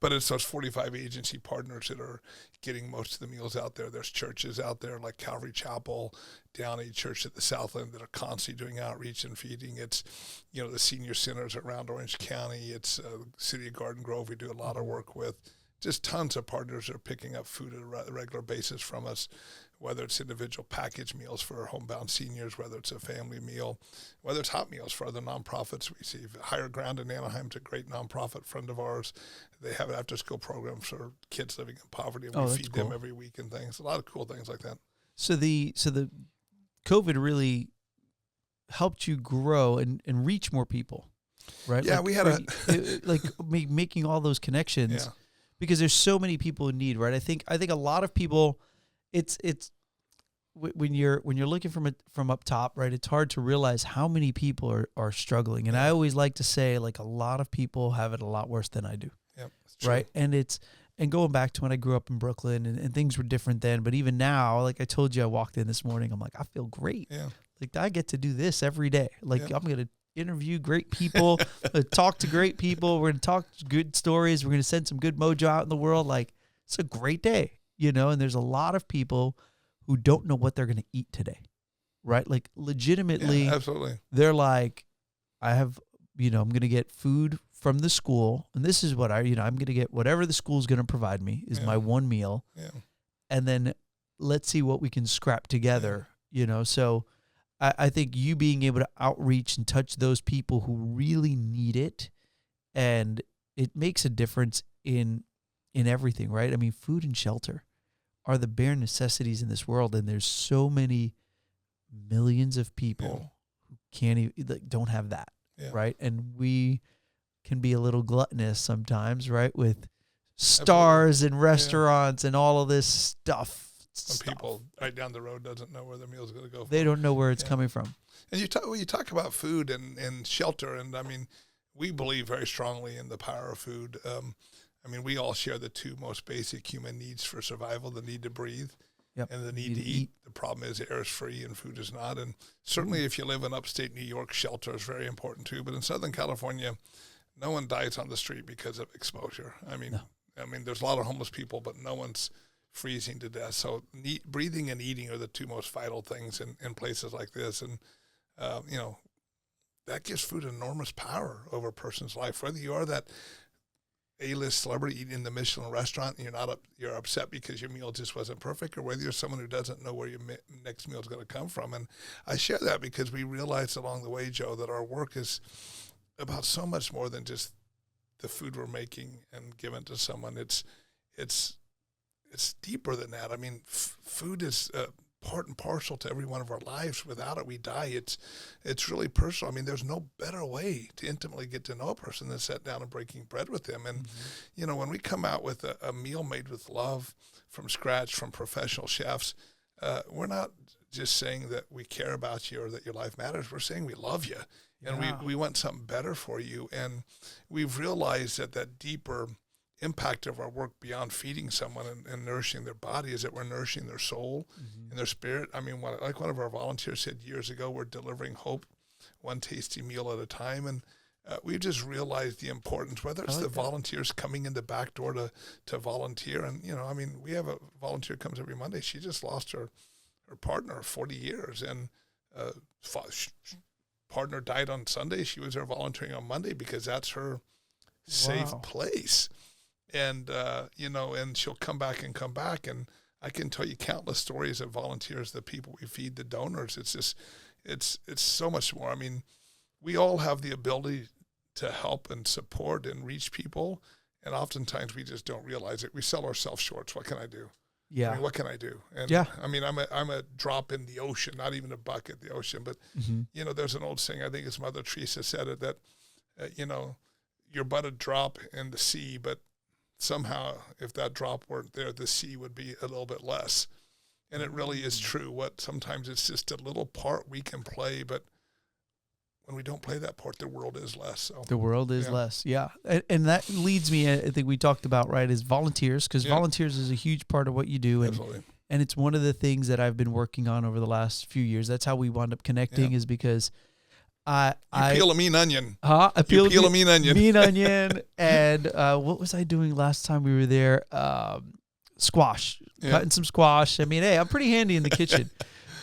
But it's those 45 agency partners that are getting most of the meals out there. There's churches out there like Calvary Chapel, Downey Church at the South End that are constantly doing outreach and feeding. It's, the senior centers around Orange County. It's City of Garden Grove we do a lot of work with. Just tons of partners are picking up food at a regular basis from us, whether it's individual package meals for homebound seniors, whether it's a family meal, whether it's hot meals for other nonprofits we see. Higher Ground in Anaheim's a great nonprofit friend of ours. They have an after-school program for kids living in poverty, and we feed them every week and things. A lot of cool things like that. So the COVID really helped you grow and reach more people, right? Yeah, we had making all those connections. Yeah. Because there's so many people in need, right? I think a lot of people, it's when you're looking from up top, right? It's hard to realize how many people are struggling, and I always like to say, like, a lot of people have it a lot worse than I do, right? And going back to when I grew up in Brooklyn, and things were different then, but even now, like I told you, I walked in this morning, I'm like, I feel great. Yeah, like I get to do this every day. Like I'm gonna interview great people, talk to great people. We're going to talk good stories. We're going to send some good mojo out in the world. Like, it's a great day, and there's a lot of people who don't know what they're going to eat today, right? Like, legitimately, absolutely. They're like, I have, I'm going to get food from the school, and this is what I'm going to get whatever the school's going to provide me is my one meal. Yeah. And then let's see what we can scrap together, so I think you being able to outreach and touch those people who really need it, and it makes a difference in everything, right? I mean, food and shelter are the bare necessities in this world, and there's so many millions of people who can't even, don't have that, right? And we can be a little gluttonous sometimes, right? With stars and restaurants and all of this stuff. Some people right down the road doesn't know where their meal's going to go from. They don't know where it's coming from. And you talk about food and shelter, and I mean, we believe very strongly in the power of food. I mean, we all share the two most basic human needs for survival: the need to breathe and the need to eat. The problem is air is free and food is not. And certainly if you live in upstate New York, shelter is very important too. But in Southern California, no one dies on the street because of exposure. I mean, there's a lot of homeless people, but no one's freezing to death. So breathing and eating are the two most vital things in places like this. And, that gives food enormous power over a person's life. Whether you are that A-list celebrity eating in the Michelin restaurant and you're upset because your meal just wasn't perfect, or whether you're someone who doesn't know where your next meal is going to come from. And I share that because we realized along the way, Joe, that our work is about so much more than just the food we're making and giving to someone. It's deeper than that. I mean, food is part and parcel to every one of our lives. Without it, we die. It's really personal. I mean, there's no better way to intimately get to know a person than sit down and breaking bread with them. And, when we come out with a meal made with love from scratch from professional chefs, we're not just saying that we care about you or that your life matters. We're saying we love you and we want something better for you. And we've realized that deeper impact of our work beyond feeding someone and nourishing their body is that we're nourishing their soul and their spirit. I mean, like one of our volunteers said years ago, we're delivering hope one tasty meal at a time. And we've just realized the importance, whether it's volunteers coming in the back door to volunteer. And, we have a volunteer comes every Monday. She just lost her partner of 40 years. And partner died on Sunday. She was there volunteering on Monday because that's her safe place. And, and she'll come back. And I can tell you countless stories of volunteers, the people we feed, the donors. It's just, it's so much more. I mean, we all have the ability to help and support and reach people. And oftentimes we just don't realize it. We sell ourselves short. What can I do? Yeah. I mean, what can I do? And I mean, I'm a drop in the ocean, not even a bucket in the ocean. But, there's an old saying, I think it's Mother Teresa said it, that, you're but a drop in the sea, but somehow if that drop weren't there, the sea would be a little bit less. And it really is true. Sometimes it's just a little part we can play, but when we don't play that part, the world is less. So. The world is less. Yeah. And that leads me, I think we talked about, right, is volunteers, because volunteers is a huge part of what you do. Absolutely. And it's one of the things that I've been working on over the last few years. That's how we wound up connecting is because I peel a mean onion. I peel a mean onion. Mean onion. And what was I doing last time we were there? Squash. Cutting some squash. I mean, hey, I'm pretty handy in the kitchen.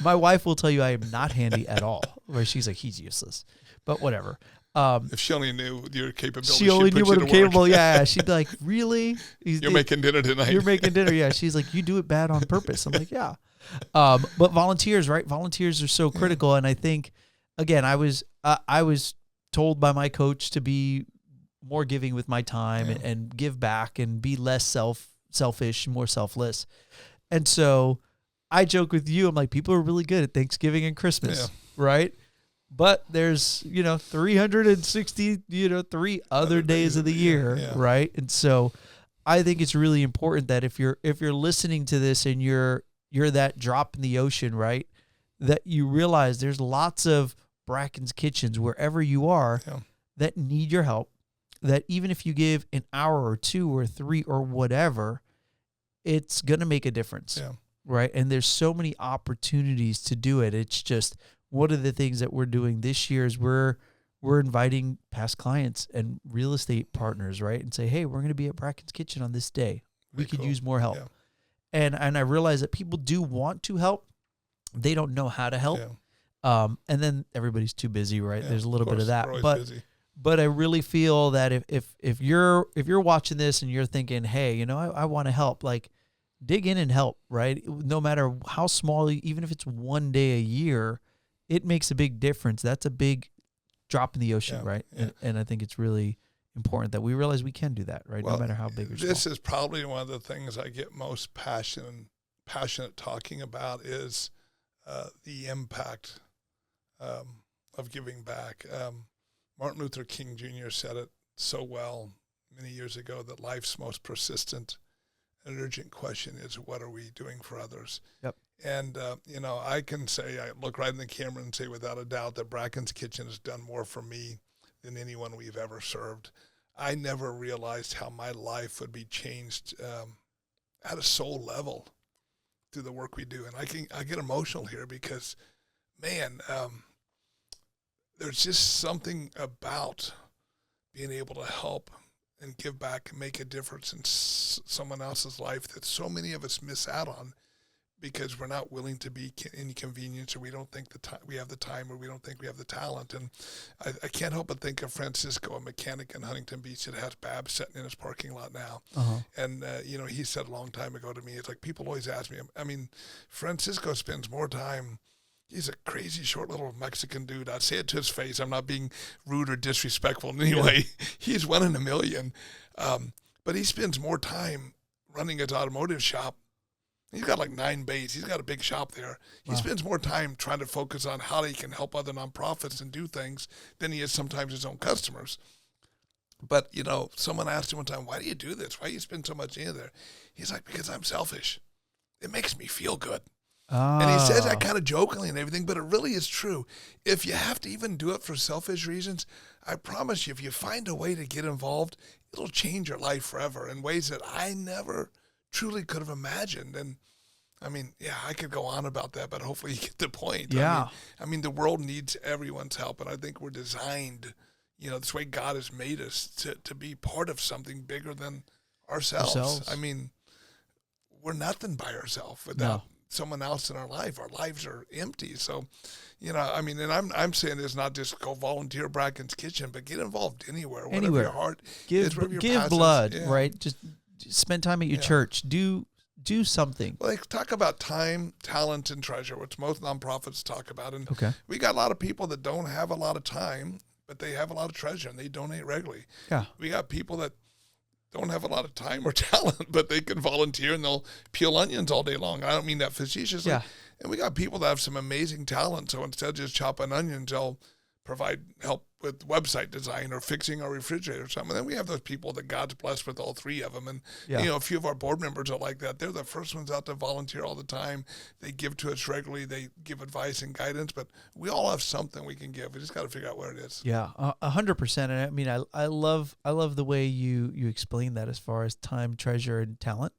My wife will tell you I am not handy at all. Where she's like, he's useless. But whatever. If she only knew your capability, she only knew what I'm capable. Yeah, she'd be like, really? You're making dinner tonight. You're making dinner. Yeah. She's like, you do it bad on purpose. I'm like, yeah. But volunteers, right? Volunteers are so critical. And I think, again, I was told by my coach to be more giving with my time and give back and be less selfish, more selfless. And so I joke with you. I'm like, people are really good at Thanksgiving and Christmas, right? But there's, 360, 3 other days of the year, right? And so I think it's really important that if you're listening to this and you're that drop in the ocean, right, that you realize there's lots of Brackens Kitchens wherever you are that need your help, that even if you give an hour or 2 or 3 or whatever, it's going to make a difference, right? And there's so many opportunities to do it. It's just one of the things that we're doing this year is we're inviting past clients and real estate partners, right? And say, hey, we're going to be at Brackens Kitchen on this day. We could use more help. Yeah. And I realize that people do want to help. They don't know how to help. Yeah. And then everybody's too busy, right? There's a little bit of that. But I really feel that if you're watching this and you're thinking, hey, I want to help, like, dig in and help, right? No matter how small, even if it's one day a year, it makes a big difference. That's a big drop in the ocean, right? Yeah. And I think it's really important that we realize we can do that, right? Well, no matter how big or small. This is probably one of the things I get most passionate talking about is the impact of giving back. Martin Luther King Jr. said it so well many years ago that life's most persistent and urgent question is, what are we doing for others? Yep. And, I can say, I look right in the camera and say without a doubt that Brackens Kitchen has done more for me than anyone we've ever served. I never realized how my life would be changed at a soul level through the work we do. And I get emotional here because, man, there's just something about being able to help and give back and make a difference in someone else's life that so many of us miss out on because we're not willing to be inconvenienced, or we don't think we have the time, or we don't think we have the talent. And I can't help but think of Francisco, a mechanic in Huntington Beach that has Babs sitting in his parking lot now. And, he said a long time ago to me, it's like people always ask me, I mean, Francisco spends more time. He's a crazy, short little Mexican dude. I'd say it to his face. I'm not being rude or disrespectful in any way. He's one in a million. But he spends more time running his automotive shop. He's got like 9 bays. He's got a big shop there. He spends more time trying to focus on how he can help other nonprofits and do things than he is sometimes his own customers. But, someone asked him one time, why do you do this? Why do you spend so much in there? He's like, because I'm selfish. It makes me feel good. And he says that kind of jokingly and everything, but it really is true. If you have to even do it for selfish reasons, I promise you, if you find a way to get involved, it'll change your life forever in ways that I never truly could have imagined. And I could go on about that, but hopefully you get the point. Yeah. I mean, the world needs everyone's help, and I think we're designed, this way God has made us to be part of something bigger than ourselves. I mean, we're nothing by ourselves without someone else in our life. Our lives are empty. So, and I'm saying this, not just go volunteer at Brackens Kitchen, but get involved anywhere, whatever your heart is, whatever your give passion blood, is. right? Just spend time at your church. Do something. Well, they talk about time, talent, and treasure, which most nonprofits talk about. And we got a lot of people that don't have a lot of time, but they have a lot of treasure, and they donate regularly. Yeah. We got people that don't have a lot of time or talent, but they can volunteer, and they'll peel onions all day long. I don't mean that facetiously. Yeah. And we got people that have some amazing talent, so instead of just chopping onions, they'll provide help with website design or fixing our refrigerator or something. And then we have those people that God's blessed with all 3 of them. And, a few of our board members are like that. They're the first ones out to volunteer all the time. They give to us regularly. They give advice and guidance, but we all have something we can give. We just got to figure out where it is. Yeah, 100%. And I mean, I love the way you explain that as far as time, treasure, and talent.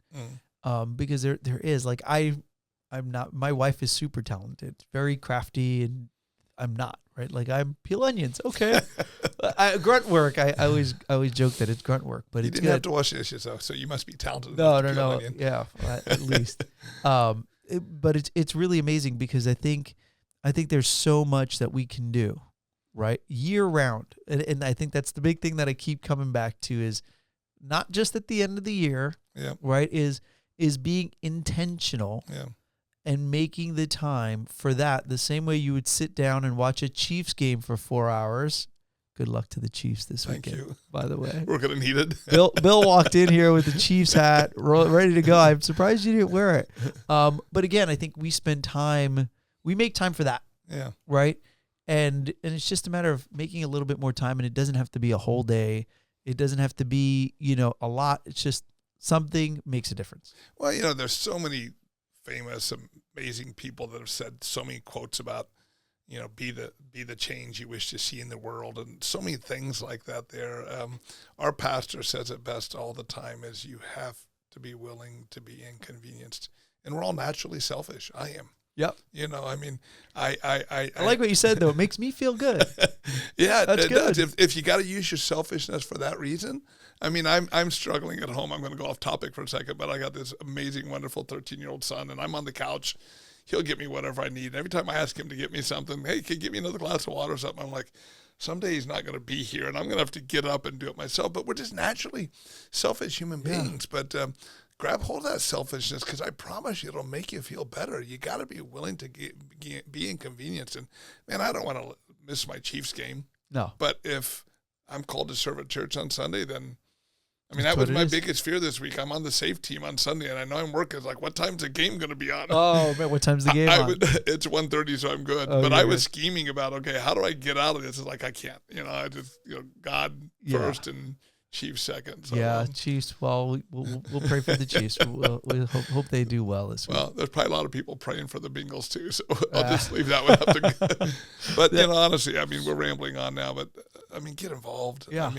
Because there is, like, I'm not, my wife is super talented, very crafty, and I'm not, right? Like, I'm peel onions. Okay. Grunt work. I always joke that it's grunt work, but you it's didn't good. have to wash dishes, though, so you must be talented. No. Onion. Yeah, at least. But it's really amazing because I think there's so much that we can do, right? Year round. And I think that's the big thing that I keep coming back to is not just at the end of the year, right? Is being intentional. Yeah. And making the time for that the same way you would sit down and watch a Chiefs game for 4 hours. Good luck to the Chiefs this weekend, you. By the way. We're going to need it. Bill walked in here with the Chiefs hat, ready to go. I'm surprised you didn't wear it. But again, I think we make time for that. Yeah. Right? And it's just a matter of making a little bit more time, and it doesn't have to be a whole day. It doesn't have to be, a lot. It's just something makes a difference. Well, there's so many famous, amazing people that have said so many quotes about, be the change you wish to see in the world, and so many things like that there. Our pastor says it best all the time is you have to be willing to be inconvenienced. And we're all naturally selfish. I am. Yep. I like what you said, though. It makes me feel good. Yeah, That's it good. does. If you got to use your selfishness for that reason, I'm struggling at home. I'm going to go off topic for a second, but I got this amazing, wonderful 13-year-old son, and I'm on the couch. He'll get me whatever I need. And every time I ask him to get me something, hey, can you get me another glass of water or something? I'm like, someday he's not going to be here, and I'm going to have to get up and do it myself. But we're just naturally selfish human beings. But grab hold of that selfishness, because I promise you it'll make you feel better. You got to be willing to be inconvenienced. And, man, I don't want to miss my Chiefs game. No. But if I'm called to serve at church on Sunday, then, that was my biggest fear this week. I'm on the safe team on Sunday, and I know I'm working. It's like, what time's the game going to be on? Oh, man, what time's the game on? It's 1:30, so I'm good. Oh, but I was scheming about, okay, how do I get out of this? It's like, I can't. I just, God first and Chiefs second. So, Chiefs. Well, we'll pray for the Chiefs. We'll hope they do well this week. Well, there's probably a lot of people praying for the Bengals too, so I'll just leave that one up to God. But, honestly, we're rambling on now, but, get involved. Yeah.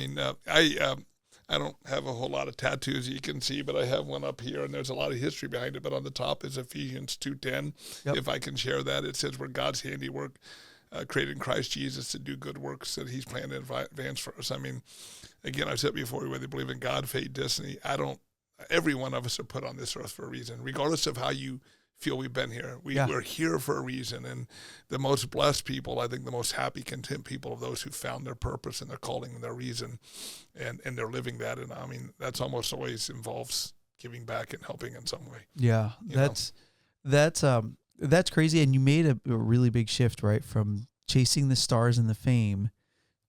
I don't have a whole lot of tattoos you can see, but I have one up here, and there's a lot of history behind it. But on the top is Ephesians 2:10. Yep. If I can share that, it says we're God's handiwork, created in Christ Jesus to do good works that he's planned in advance for us. I mean, again, I've said before, whether you believe in God, fate, destiny, every one of us are put on this earth for a reason, regardless of how you feel we've been here. We're here for a reason. And the most blessed people, I think the most happy, content people, are those who found their purpose and their calling and their reason, and they're living that. And I mean, that's almost always involves giving back and helping in some way. Yeah, that's crazy. And you made a really big shift, right? From chasing the stars and the fame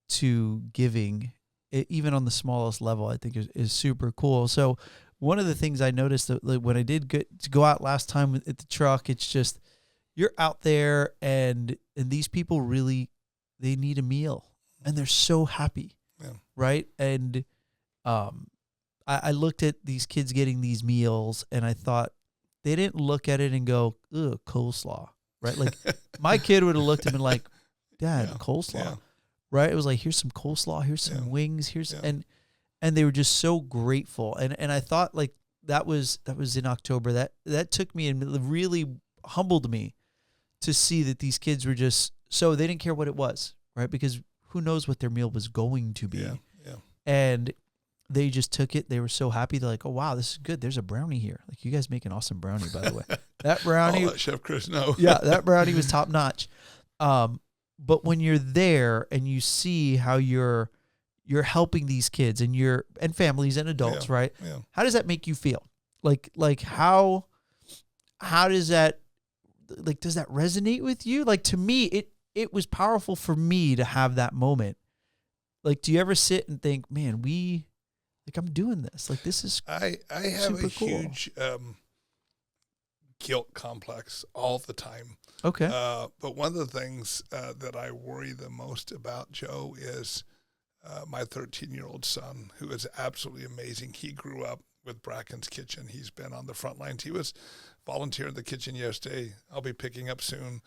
to giving, even on the smallest level, I think is super cool. So one of the things I noticed that when I did get to go out last time at the truck, it's just, you're out there and these people really, they need a meal and they're so happy. Yeah. Right. And, I looked at these kids getting these meals and I thought, they didn't look at it and go, ugh, coleslaw, right? Like my kid would have looked at me like, Dad, coleslaw, right? It was like, here's some coleslaw, here's some wings, and they were just so grateful. And I thought like that was in October. That took me and really humbled me to see that these kids were just, so they didn't care what it was, right? Because who knows what their meal was going to be. Yeah. And they just took it. They were so happy. They're like, oh, wow, this is good. There's a brownie here. Like, you guys make an awesome brownie, by the way. That brownie. I'll let Chef Chris know. Yeah, that brownie was top notch. But when you're there and you see how you're helping these kids and families and adults, right? Yeah. How does that make you feel? Like how does that, like, does that resonate with you? Like, to me, it was powerful for me to have that moment. Like, do you ever sit and think, man, I'm doing this. Like, this is I have a huge guilt complex all the time. Okay. But one of the things that I worry the most about, Joe, is my 13-year-old son, who is absolutely amazing. He grew up with Brackens Kitchen. He's been on the front lines. He was volunteering in the kitchen yesterday. I'll be picking up soon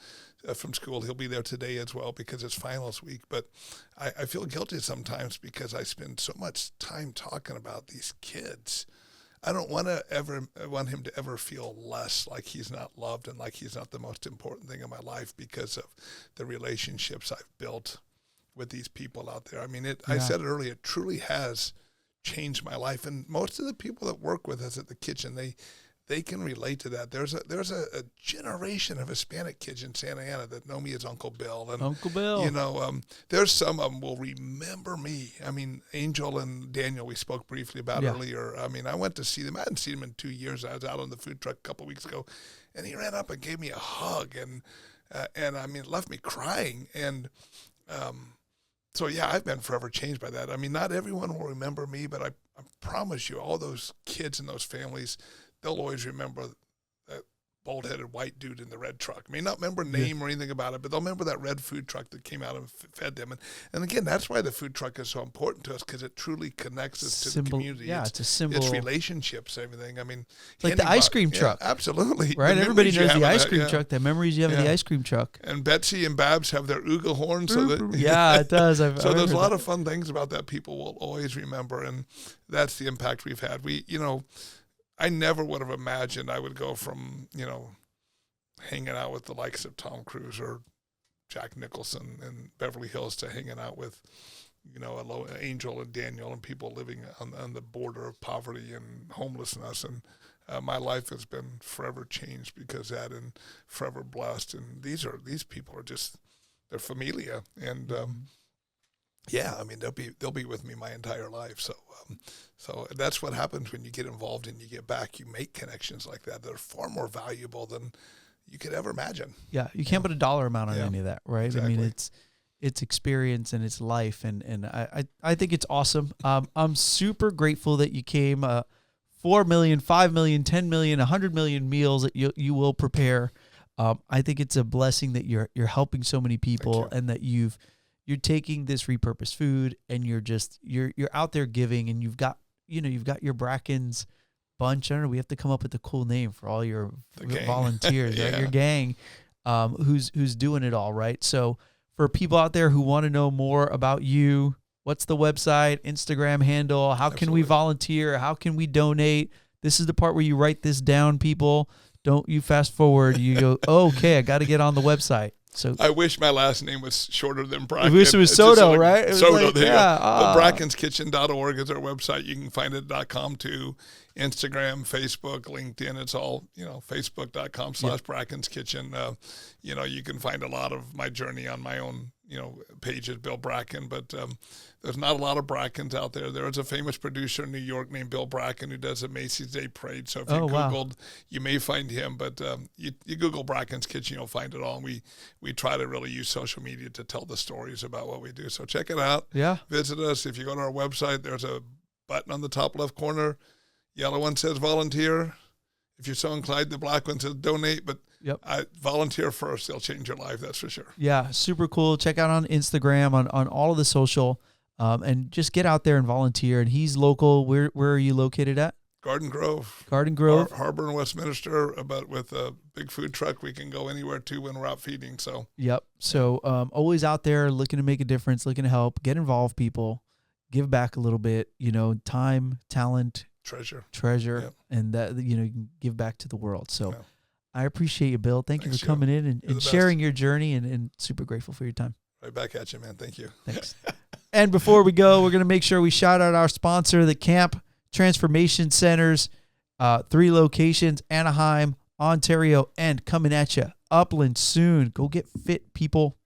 from school. He'll be there today as well because it's finals week. But I feel guilty sometimes because I spend so much time talking about these kids. I don't want him to ever feel less, like he's not loved and like he's not the most important thing in my life because of the relationships I've built with these people out there. I mean, I said it earlier, it truly has changed my life. And most of the people that work with us at the kitchen, they can relate to that. There's a generation of Hispanic kids in Santa Ana that know me as Uncle Bill. And, Uncle Bill. There's some of them will remember me. I mean, Angel and Daniel, we spoke briefly about earlier. I mean, I went to see them. I hadn't seen them in 2 years. I was out on the food truck a couple of weeks ago, and he ran up and gave me a hug, and I mean, it left me crying. And so, yeah, I've been forever changed by that. I mean, not everyone will remember me, but I promise you, all those kids and those families, they'll always remember that bald-headed white dude in the red truck. May not remember name or anything about it, but they'll remember that red food truck that came out and fed them. And again, that's why the food truck is so important to us, because it truly connects us to the community. Yeah, it's a symbol. It's relationships, everything. I mean, it's like the ice cream truck. Absolutely. Right? Everybody knows the ice cream truck, the memories you have of the ice cream truck. And Betsy and Babs have their ooga horn. Yeah, it does. So there's a lot of fun things about that people will always remember, and that's the impact we've had. I never would have imagined I would go from, hanging out with the likes of Tom Cruise or Jack Nicholson in Beverly Hills to hanging out with, Angel and Daniel and people living on the border of poverty and homelessness. And my life has been forever changed because of that, and forever blessed. And these people are just, they're familia. And, I mean, they'll be with me my entire life. So that's what happens when you get involved and you get back. You make connections like that that are far more valuable than you could ever imagine. Yeah, you can't put a dollar amount on any of that, right? Exactly. I mean, it's experience and it's life, and I think it's awesome. I'm super grateful that you came. 4 million, 5 million, 10 million, 100 million meals that you will prepare. I think it's a blessing that you're helping so many people, and that you're taking this repurposed food and you're out there giving, and you've got your Brackens bunch. I don't know, we have to come up with a cool name for all your volunteers, right? Your gang, who's doing it all, right? So for people out there who want to know more about you, what's the website, Instagram handle? How can we volunteer? How can we donate? This is the part where you write this down, people. Don't you fast forward. You go, okay, I got to get on the website. So I wish my last name was shorter than Bracken. I wish it was It's just Soto, like right? It was Soto, like, there you yeah, go. The brackenskitchen.org is our website. You can find it .com too. Instagram, Facebook, LinkedIn. It's all, facebook.com/Brackens Kitchen. You can find a lot of my journey on my own, pages, Bill Bracken. But there's not a lot of Brackens out there. There is a famous producer in New York named Bill Bracken who does a Macy's Day Parade. So if you Googled, you may find him. But you Google Bracken's Kitchen, you'll find it all. And we try to really use social media to tell the stories about what we do. So check it out. Yeah. Visit us. If you go to our website, there's a button on the top left corner. Yellow one says volunteer. If you're so inclined, the black one says donate. But volunteer first. They'll change your life. That's for sure. Yeah, super cool. Check out on Instagram, on all of the social, and just get out there and volunteer. And he's local. Where are you located at? Garden Grove. Harbor and Westminster, but with a big food truck, we can go anywhere too when we're out feeding. So. Yep. So always out there looking to make a difference, looking to help, get involved, people, give back a little bit, time, talent, treasure, and that, you can give back to the world. So I appreciate you, Bill. Thanks you for coming in and sharing your journey, and super grateful for your time. Right back at you, man. Thank you. Thanks. And before we go, we're going to make sure we shout out our sponsor, the Camp Transformation Centers, 3 locations, Anaheim, Ontario, and coming at you, Upland soon. Go get fit, people.